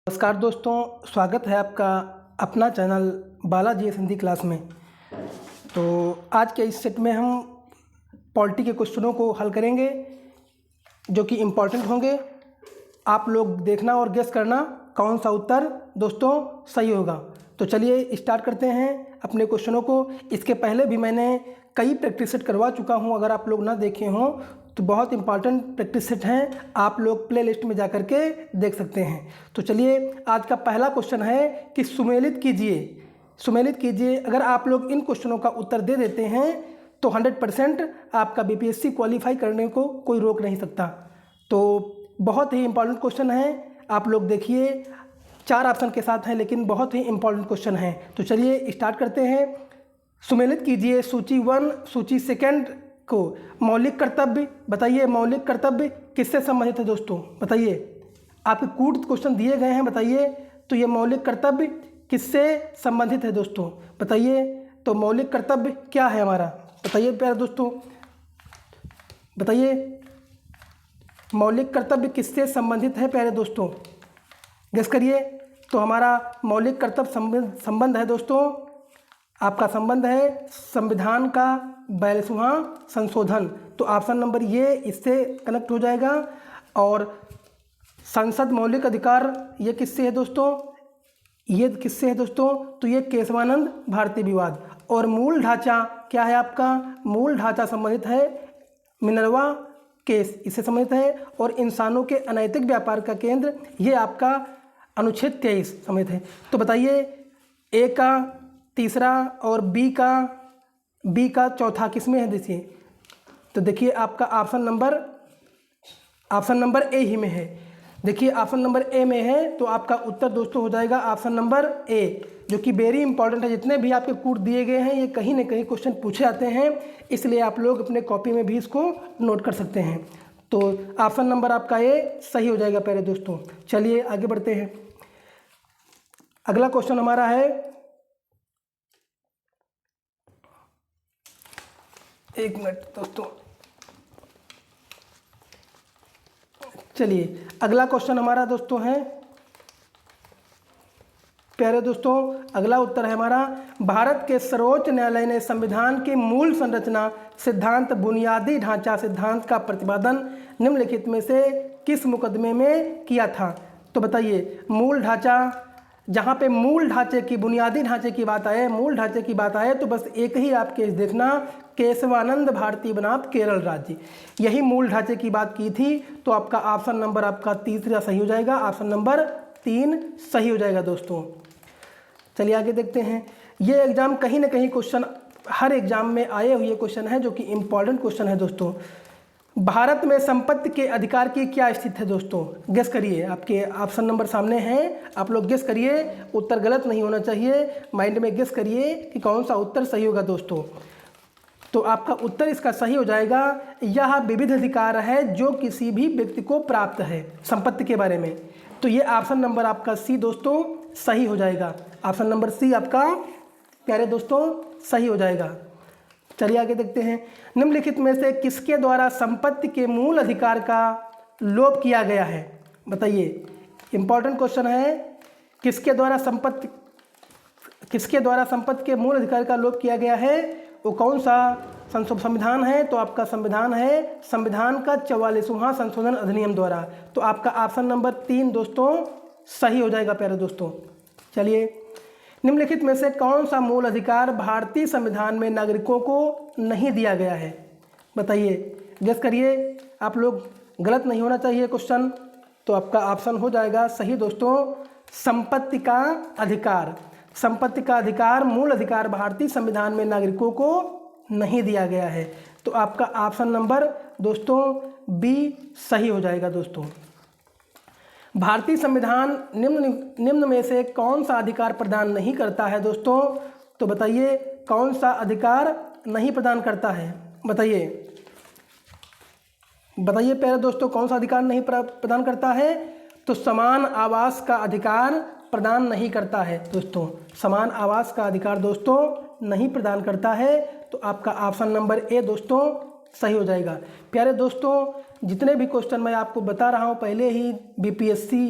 नमस्कार दोस्तों, स्वागत है आपका अपना चैनल बालाजी हिंदी क्लास में। तो आज के इस सेट में हम पॉलिटी के क्वेश्चनों को हल करेंगे जो कि इम्पॉर्टेंट होंगे। आप लोग देखना और गेस करना कौन सा उत्तर दोस्तों सही होगा। तो चलिए स्टार्ट करते हैं अपने क्वेश्चनों को। इसके पहले भी मैंने कई प्रैक्टिस सेट करवा चुका हूं, अगर आप लोग ना देखे हों तो बहुत इंपॉर्टेंट प्रैक्टिस सेट हैं, आप लोग प्ले लिस्ट में जा कर के देख सकते हैं। तो चलिए आज का पहला क्वेश्चन है कि सुमेलित कीजिए। अगर आप लोग इन क्वेश्चनों का उत्तर दे देते हैं तो 100% आपका बीपीएससी क्वालिफाई करने को कोई रोक नहीं सकता। तो बहुत ही इंपॉर्टेंट क्वेश्चन है, आप लोग देखिए। 4 ऑप्शन के साथ हैं लेकिन बहुत ही इंपॉर्टेंट क्वेश्चन है। तो चलिए स्टार्ट करते हैं। सुमेलित कीजिए सूची 1 सूची 2 को। मौलिक कर्तव्य, बताइए मौलिक कर्तव्य किससे संबंधित है दोस्तों? बताइए, आपके कूट क्वेश्चन दिए गए हैं, बताइए तो ये मौलिक कर्तव्य किससे संबंधित है दोस्तों? बताइए तो मौलिक कर्तव्य क्या है हमारा? बताइए प्यारे दोस्तों, बताइए मौलिक कर्तव्य किससे संबंधित है प्यारे दोस्तों? गेस करिए। तो हमारा मौलिक कर्तव्य संबंध है दोस्तों, आपका संबंध है संविधान का 42वां संशोधन। तो ऑप्शन नंबर ये इससे कनेक्ट हो जाएगा। और संसद मौलिक अधिकार ये किससे है दोस्तों? ये किससे है दोस्तों? तो ये केशवानंद भारती विवाद। और मूल ढांचा क्या है आपका? मूल ढांचा संबंधित है मिनर्वा केस, इससे संबंधित है। और इंसानों के अनैतिक व्यापार का केंद्र ये आपका अनुच्छेद 23 संबंधित है। तो बताइए ए का तीसरा और बी का चौथा किसमें है? देखिए तो देखिए आपका ऑप्शन नंबर ए ही में है। देखिए ऑप्शन नंबर ए में है तो आपका उत्तर दोस्तों हो जाएगा ऑप्शन नंबर ए, जो कि वेरी इंपॉर्टेंट है। जितने भी आपके कूट दिए गए हैं ये कहीं ना कहीं क्वेश्चन पूछे जाते हैं, इसलिए आप लोग अपने कॉपी में भी इसको नोट कर सकते हैं। तो ऑप्शन नंबर आपका ए सही हो जाएगा प्यारे दोस्तों। चलिए आगे बढ़ते हैं। अगला क्वेश्चन हमारा है, एक मिनट दोस्तों, चलिए अगला क्वेश्चन हमारा दोस्तों है प्यारे दोस्तों, अगला उत्तर है हमारा, भारत के सर्वोच्च न्यायालय ने संविधान की मूल संरचना सिद्धांत बुनियादी ढांचा सिद्धांत का प्रतिपादन निम्नलिखित में से किस मुकदमे में किया था? तो बताइए मूल ढांचा, जहाँ पे मूल ढांचे की बुनियादी ढांचे की बात आए, मूल ढांचे की बात आए तो बस एक ही आप केस देखना, केशवानंद भारती बनाम केरल राज्य, यही मूल ढांचे की बात की थी। तो आपका ऑप्शन नंबर आपका तीसरा सही हो जाएगा, ऑप्शन नंबर 3 सही हो जाएगा दोस्तों। चलिए आगे देखते हैं। ये एग्जाम कहीं ना कहीं क्वेश्चन हर एग्जाम में आए हुए क्वेश्चन है जो कि इम्पॉर्टेंट क्वेश्चन है दोस्तों। भारत में संपत्ति के अधिकार की क्या स्थिति है दोस्तों? गेस करिए, आपके ऑप्शन नंबर सामने हैं, आप लोग गेस करिए। उत्तर गलत नहीं होना चाहिए, माइंड में गेस करिए कि कौन सा उत्तर सही होगा दोस्तों। तो आपका उत्तर इसका सही हो जाएगा, यह विविध अधिकार है जो किसी भी व्यक्ति को प्राप्त है संपत्ति के बारे में। तो ये ऑप्शन नंबर आपका सी दोस्तों सही हो जाएगा, ऑप्शन नंबर सी आपका प्यारे दोस्तों सही हो जाएगा। चलिए आगे देखते हैं। निम्नलिखित में से किसके द्वारा संपत्ति के मूल अधिकार का लोप किया गया है? बताइए, इंपॉर्टेंट क्वेश्चन है। किसके द्वारा संपत्ति के मूल अधिकार का लोप किया गया है? वो कौन सा संविधान है? तो आपका संविधान है, संविधान का 44वां संशोधन अधिनियम द्वारा। तो आपका ऑप्शन नंबर 3 दोस्तों सही हो जाएगा प्यारे दोस्तों। चलिए, निम्नलिखित में से कौन सा मूल अधिकार भारतीय संविधान में नागरिकों को नहीं दिया गया है? बताइए, गेस करिए, आप लोग गलत नहीं होना चाहिए क्वेश्चन। तो आपका ऑप्शन हो जाएगा सही दोस्तों, संपत्ति का अधिकार। संपत्ति का अधिकार मूल अधिकार भारतीय संविधान में नागरिकों को नहीं दिया गया है। तो आपका ऑप्शन नंबर दोस्तों बी सही हो जाएगा दोस्तों। भारतीय संविधान निम्न में से कौन सा अधिकार प्रदान नहीं करता है दोस्तों? तो बताइए कौन सा अधिकार नहीं प्रदान करता है? बताइए प्यारे दोस्तों, कौन सा अधिकार नहीं प्रदान करता है? तो समान आवास का अधिकार प्रदान नहीं करता है दोस्तों, समान आवास का अधिकार दोस्तों नहीं प्रदान करता है। तो आपका ऑप्शन नंबर ए दोस्तों सही हो जाएगा। प्यारे दोस्तों, जितने भी क्वेश्चन मैं आपको बता रहा हूँ पहले ही बीपीएससी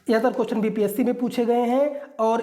ज़्यादातर क्वेश्चन बीपीएससी में पूछे गए हैं और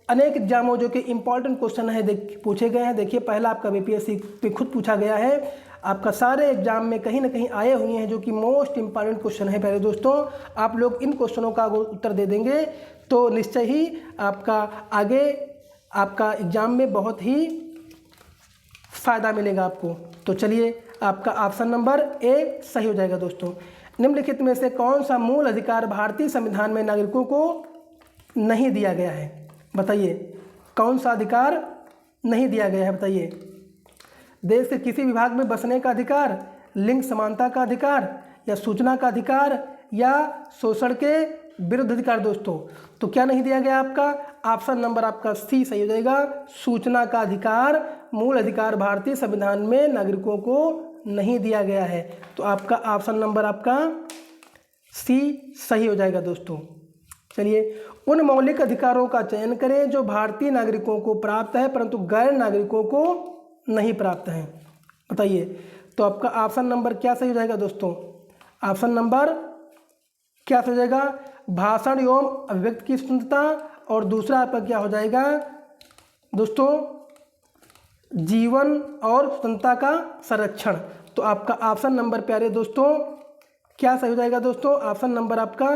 अनेक एग्जामों जो कि इम्पॉर्टेंट क्वेश्चन है पूछे गए हैं। देखिए पहला आपका बीपीएससी पे खुद पूछा गया है, आपका सारे एग्जाम में कहीं ना कहीं आए हुए हैं, जो कि मोस्ट इम्पॉर्टेंट क्वेश्चन है। पहले दोस्तों आप लोग इन क्वेश्चनों का उत्तर दे देंगे तो निश्चय ही आपका आगे आपका एग्जाम में बहुत ही फ़ायदा मिलेगा आपको। तो चलिए आपका ऑप्शन नंबर ए सही हो जाएगा दोस्तों। निम्नलिखित में से कौन सा मूल अधिकार भारतीय संविधान में नागरिकों को नहीं दिया गया है? बताइए कौन सा अधिकार नहीं दिया गया है, बताइए। देश के किसी विभाग में बसने का अधिकार, लिंग समानता का अधिकार, या सूचना का अधिकार, या शोषण के विरुद्ध अधिकार दोस्तों। तो क्या नहीं दिया गया आपका? ऑप्शन नंबर आपका सी सही हो जाएगा। सूचना का अधिकार मूल अधिकार भारतीय संविधान में नागरिकों को नहीं दिया गया है। तो आपका ऑप्शन नंबर आपका सी सही हो जाएगा दोस्तों। चलिए उन मौलिक अधिकारों का चयन करें जो भारतीय नागरिकों को प्राप्त है परंतु गैर नागरिकों को नहीं प्राप्त है, बताइए। तो आपका ऑप्शन नंबर क्या सही हो जाएगा दोस्तों? ऑप्शन नंबर क्या सही हो जाएगा? भाषण एवं अभिव्यक्ति की स्वतंत्रता, और दूसरा आपका क्या हो जाएगा दोस्तों? जीवन और स्वतंत्रता का संरक्षण। तो आपका ऑप्शन नंबर प्यारे दोस्तों क्या सही हो जाएगा दोस्तों? ऑप्शन नंबर आपका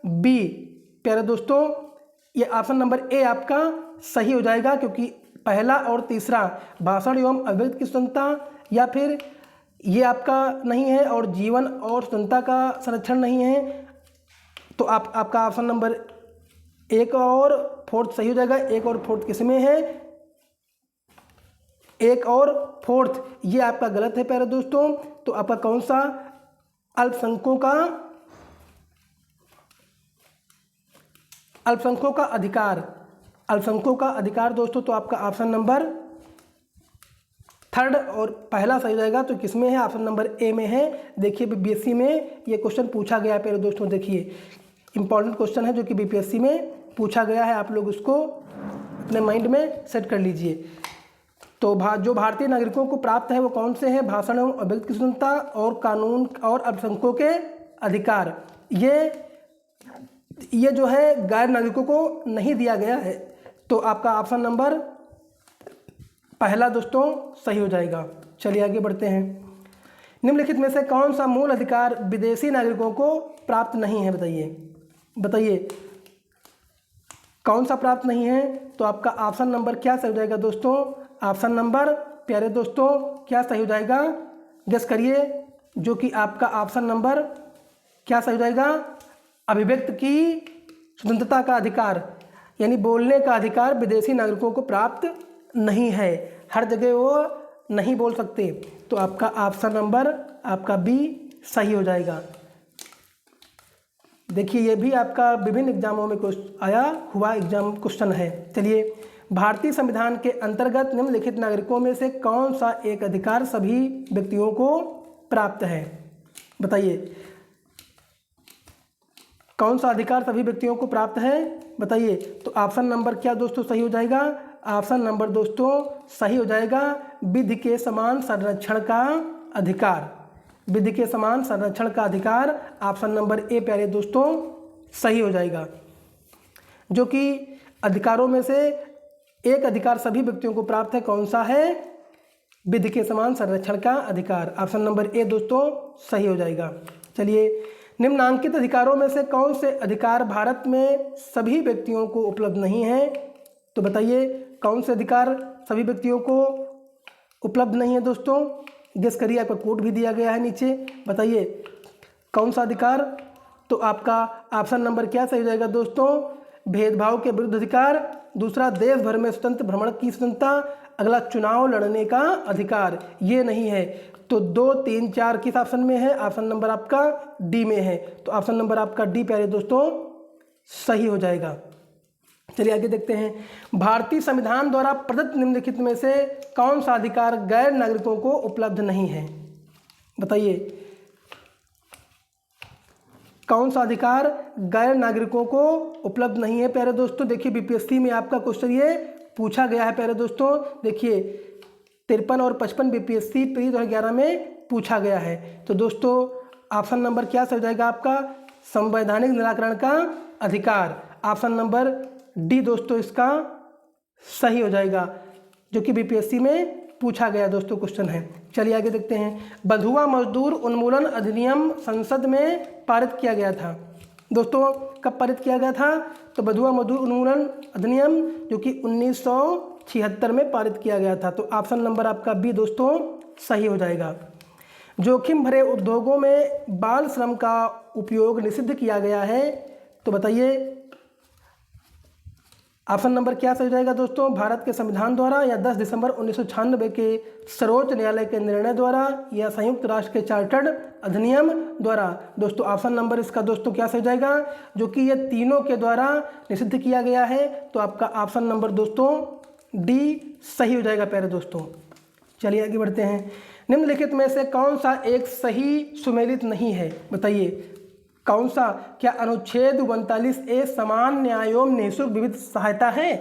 बी प्यारे दोस्तों, ये ऑप्शन नंबर ए आपका सही हो जाएगा, क्योंकि पहला और तीसरा भाषण एवं अभिव्यक्ति की स्वतंत्रता या फिर ये आपका नहीं है, और जीवन और स्वतंत्रता का संरक्षण नहीं है। तो आपका ऑप्शन नंबर एक और फोर्थ सही हो जाएगा। एक और फोर्थ किसमें है? एक और फोर्थ ये आपका गलत है प्यारे दोस्तों। तो आपका कौन सा? अल्पसंख्यकों का अधिकार, अल्पसंख्यकों का अधिकार दोस्तों। तो आपका ऑप्शन नंबर थर्ड और पहला सही हो जाएगा। तो किसमें है? ऑप्शन नंबर ए में है। देखिए बीपीएससी में ये क्वेश्चन पूछा गया है प्यारे दोस्तों। देखिए इंपॉर्टेंट क्वेश्चन है जो कि बीपीएससी में पूछा गया है, आप लोग उसको अपने माइंड में सेट कर लीजिए। तो जो भारतीय नागरिकों को प्राप्त है वो कौन से हैं? भाषण एवं अभिव्यक्ति की स्वतंत्रता और कानून और अल्पसंख्यकों के अधिकार। ये जो है गैर नागरिकों को नहीं दिया गया है। तो आपका ऑप्शन नंबर पहला दोस्तों सही हो जाएगा। चलिए आगे बढ़ते हैं। निम्नलिखित में से कौन सा मूल अधिकार विदेशी नागरिकों को प्राप्त नहीं है? बताइए कौन सा प्राप्त नहीं है? तो आपका ऑप्शन नंबर क्या सही हो जाएगा दोस्तों? ऑप्शन नंबर प्यारे दोस्तों क्या सही हो जाएगा? गेस करिए, जो कि आपका ऑप्शन नंबर क्या सही हो जाएगा? अभिव्यक्ति की स्वतंत्रता का अधिकार, यानी बोलने का अधिकार विदेशी नागरिकों को प्राप्त नहीं है, हर जगह वो नहीं बोल सकते। तो आपका ऑप्शन नंबर आपका बी सही हो जाएगा। देखिए ये भी आपका विभिन्न एग्जामों में आया हुआ एग्जाम क्वेश्चन है। चलिए भारतीय संविधान के अंतर्गत निम्नलिखित नागरिकों में से कौन सा एक अधिकार सभी व्यक्तियों को प्राप्त है? बताइए कौन सा अधिकार सभी व्यक्तियों को प्राप्त है? बताइए। तो ऑप्शन नंबर क्या दोस्तों सही हो जाएगा? ऑप्शन नंबर दोस्तों सही हो जाएगा विधि के समान संरक्षण का अधिकार। विधि के समान संरक्षण का अधिकार ऑप्शन नंबर ए प्यारे दोस्तों सही हो जाएगा। जो कि अधिकारों में से एक अधिकार सभी व्यक्तियों को प्राप्त है, कौन सा है? विधि के समान संरक्षण का अधिकार। ऑप्शन नंबर ए दोस्तों सही हो जाएगा। चलिए निम्नांकित अधिकारों में से कौन से अधिकार भारत में सभी व्यक्तियों को उपलब्ध नहीं है? तो बताइए कौन से अधिकार सभी व्यक्तियों को उपलब्ध नहीं है दोस्तों? गेस करिए, आपका कोड भी दिया गया है नीचे। बताइए कौन सा अधिकार? तो आपका ऑप्शन नंबर क्या सही हो जाएगा दोस्तों? भेदभाव के विरुद्ध अधिकार। दूसरा देश भर में स्वतंत्र भ्रमण की स्वतंत्रता। अगला चुनाव लड़ने का अधिकार। ये नहीं है। तो 2, 3, 4 किस ऑप्शन में है? ऑप्शन नंबर आपका डी में है। तो ऑप्शन नंबर आपका डी प्यारे दोस्तों सही हो जाएगा। चलिए आगे देखते हैं। भारतीय संविधान द्वारा प्रदत्त निम्नलिखित में से कौन सा अधिकार गैर नागरिकों को उपलब्ध नहीं है? बताइए कौन सा अधिकार गैर नागरिकों को उपलब्ध नहीं है प्यारे दोस्तों? देखिए बीपीएससी में आपका क्वेश्चन ये पूछा गया है प्यारे दोस्तों। देखिए 53 और 55 बीपीएससी प्री 2011 में पूछा गया है। तो दोस्तों ऑप्शन नंबर क्या सही हो जाएगा आपका? संवैधानिक निराकरण का अधिकार। ऑप्शन नंबर डी दोस्तों इसका सही हो जाएगा, जो कि बीपीएससी में पूछा गया दोस्तों क्वेश्चन है। चलिए आगे देखते हैं। बंधुआ मजदूर उन्मूलन अधिनियम संसद में पारित किया गया था। दोस्तों कब पारित किया गया था? तो बंधुआ मजदूर उन्मूलन अधिनियम जो कि 1976 में पारित किया गया था। तो ऑप्शन नंबर आपका बी दोस्तों सही हो जाएगा। जोखिम भरे उद्योगों में बाल श्रम का उपयोग निषिद्ध किया गया है। तो बताइए ऑप्शन नंबर क्या सही हो जाएगा दोस्तों? भारत के संविधान द्वारा, या 10 दिसंबर 1996 के सर्वोच्च न्यायालय के निर्णय द्वारा, या संयुक्त राष्ट्र के चार्टर्ड अधिनियम द्वारा। दोस्तों ऑप्शन नंबर इसका दोस्तों क्या सही हो जाएगा? जो कि ये तीनों के द्वारा निषिद्ध किया गया है। तो आपका ऑप्शन नंबर दोस्तों डी सही हो जाएगा प्यारे दोस्तों। चलिए आगे बढ़ते हैं। निम्नलिखित में से कौन सा एक सही सुमेलित नहीं है? बताइए कौन सा? क्या अनुच्छेद 39A समान न्यायों निःशुल्क विविध सहायता है?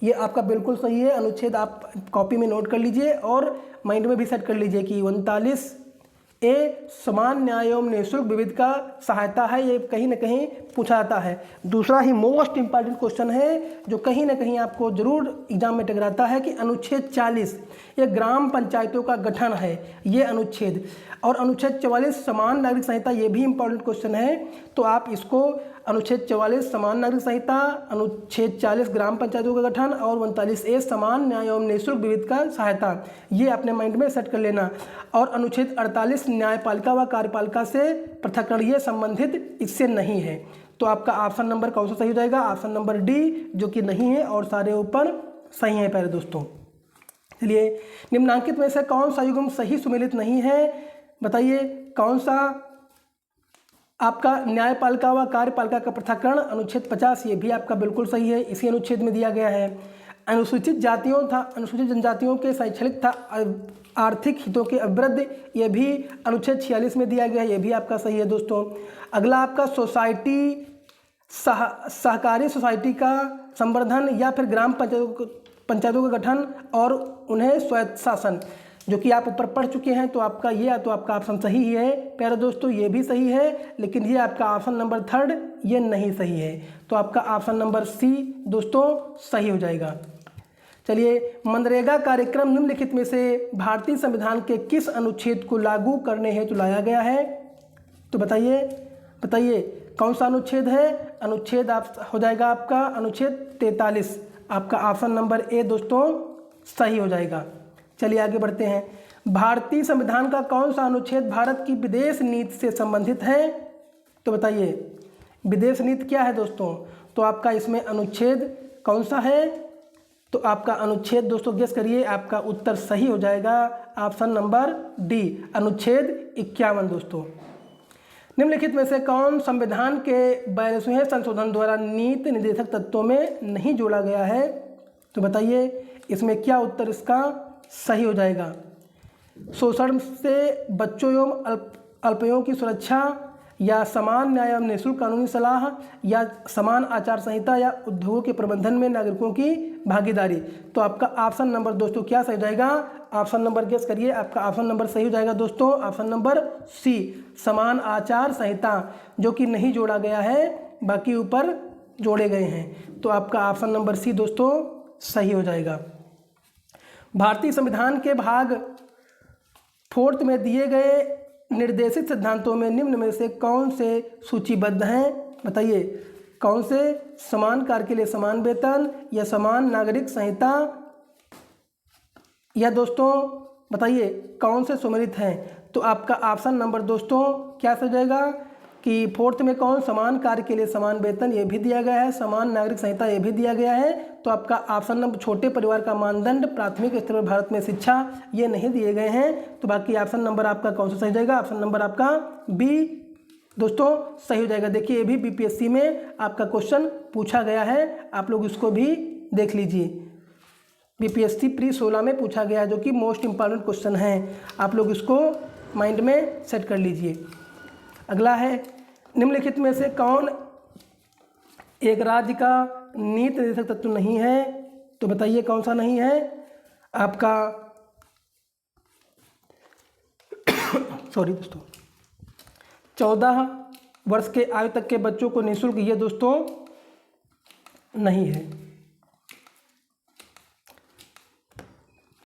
ये आपका बिल्कुल सही है। अनुच्छेद आप कॉपी में नोट कर लीजिए और माइंड में भी सेट कर लीजिए कि 39A समान न्यायों निःशुल्क विविध का सहायता है। ये कहीं ना कहीं पूछा जाता है। दूसरा ही मोस्ट इंपॉर्टेंट क्वेश्चन है जो कहीं ना कहीं आपको जरूर एग्जाम में टकराता है कि अनुच्छेद 40 ये ग्राम पंचायतों का गठन है, ये अनुच्छेद। और अनुच्छेद 44 समान नागरिक संहिता, ये भी इंपॉर्टेंट क्वेश्चन है। तो आप इसको अनुच्छेद 44 समान नागरिक संहिता, अनुच्छेद 40 ग्राम पंचायतों का गठन और 39A समान न्याय एवं निःशुल्क विविध का सहायता, ये अपने माइंड में सेट कर लेना। और अनुच्छेद 48 न्यायपालिका व कार्यपालिका से पृथक्करण, ये संबंधित इससे नहीं है। तो आपका ऑप्शन नंबर कौन सा सही हो जाएगा? ऑप्शन नंबर डी, जो कि नहीं है और सारे ऊपर सही है प्यारे दोस्तों। चलिए निम्नांकित में से कौन सा युग्म सही सुमेलित नहीं है? बताइए कौन सा? आपका न्यायपालिका व कार्यपालिका का पृथक्करण अनुच्छेद 50, ये भी आपका बिल्कुल सही है, इसी अनुच्छेद में दिया गया है। अनुसूचित जातियों था अनुसूचित जनजातियों के शैक्षणिक था आर्थिक हितों के अभिवृद्धि, ये भी अनुच्छेद 46 में दिया गया है, ये भी आपका सही है दोस्तों। अगला आपका सोसाइटी सहकारी सोसाइटी का संवर्धन या फिर ग्राम पंचायतों का गठन और उन्हें स्वायत्त शासन, जो कि आप ऊपर पढ़ चुके हैं। तो आपका ये तो आपका ऑप्शन सही ही है प्यारे दोस्तों, ये भी सही है। लेकिन ये आपका ऑप्शन नंबर 3 ये नहीं सही है। तो आपका ऑप्शन नंबर सी दोस्तों सही हो जाएगा। चलिए मनरेगा कार्यक्रम निम्नलिखित में से भारतीय संविधान के किस अनुच्छेद को लागू करने हेतु लाया गया है? तो बताइए कौन सा अनुच्छेद है? अनुच्छेद आप हो जाएगा आपका अनुच्छेद 43। आपका ऑप्शन नंबर ए दोस्तों सही हो जाएगा। चलिए आगे बढ़ते हैं। भारतीय संविधान का कौन सा अनुच्छेद भारत की विदेश नीति से संबंधित है? तो बताइए विदेश नीति क्या है दोस्तों? तो आपका इसमें अनुच्छेद कौन सा है? तो आपका अनुच्छेद दोस्तों गेस करिए, आपका उत्तर सही हो जाएगा ऑप्शन नंबर डी, अनुच्छेद 51 दोस्तों। निम्नलिखित में से कौन संविधान के 42वें संशोधन द्वारा नीति निर्देशक तत्वों में नहीं जोड़ा गया है? तो बताइए इसमें क्या उत्तर इसका सही हो जाएगा? शोषण से बच्चों एवं अल्पयों की सुरक्षा, या समान न्याय एवं निःशुल्क कानूनी सलाह, या समान आचार संहिता, या उद्योगों के प्रबंधन में नागरिकों की भागीदारी। तो आपका ऑप्शन नंबर दोस्तों क्या सही हो जाएगा? ऑप्शन नंबर गेस करिए, आपका ऑप्शन नंबर सही हो जाएगा दोस्तों ऑप्शन नंबर सी, समान आचार संहिता, जो कि नहीं जोड़ा गया है, बाकी ऊपर जोड़े गए हैं। तो आपका ऑप्शन नंबर सी दोस्तों सही हो जाएगा। भारतीय संविधान के भाग 4 में दिए गए निर्देशित सिद्धांतों में निम्न में से कौन से सूचीबद्ध हैं? बताइए कौन से? समान कार्य के लिए समान वेतन, या समान नागरिक संहिता, या दोस्तों बताइए कौन से सुमेलित हैं? तो आपका ऑप्शन नंबर दोस्तों क्या हो जाएगा कि 4 में कौन? समान कार्य के लिए समान वेतन, ये भी दिया गया है, समान नागरिक संहिता, ये भी दिया गया है। तो आपका ऑप्शन नंबर छोटे परिवार का मानदंड, प्राथमिक स्तर पर भारत में शिक्षा, ये नहीं दिए गए हैं। तो बाकी ऑप्शन नंबर आपका कौन सा सही हो जाएगा? ऑप्शन नंबर आपका बी दोस्तों सही हो जाएगा। देखिए ये भी बीपीएससी में आपका क्वेश्चन पूछा गया है, आप लोग इसको भी देख लीजिए। बीपीएससी प्री 16 में पूछा गया है, जो कि मोस्ट इंपॉर्टेंट क्वेश्चन है, आप लोग इसको माइंड में सेट कर लीजिए। अगला है निम्नलिखित में से कौन एक राज्य का नीति निर्देशक तत्व नहीं है? तो बताइए कौन सा नहीं है? आपका सॉरी दोस्तों 14 वर्ष के आयु तक के बच्चों को निःशुल्क, ये दोस्तों नहीं है।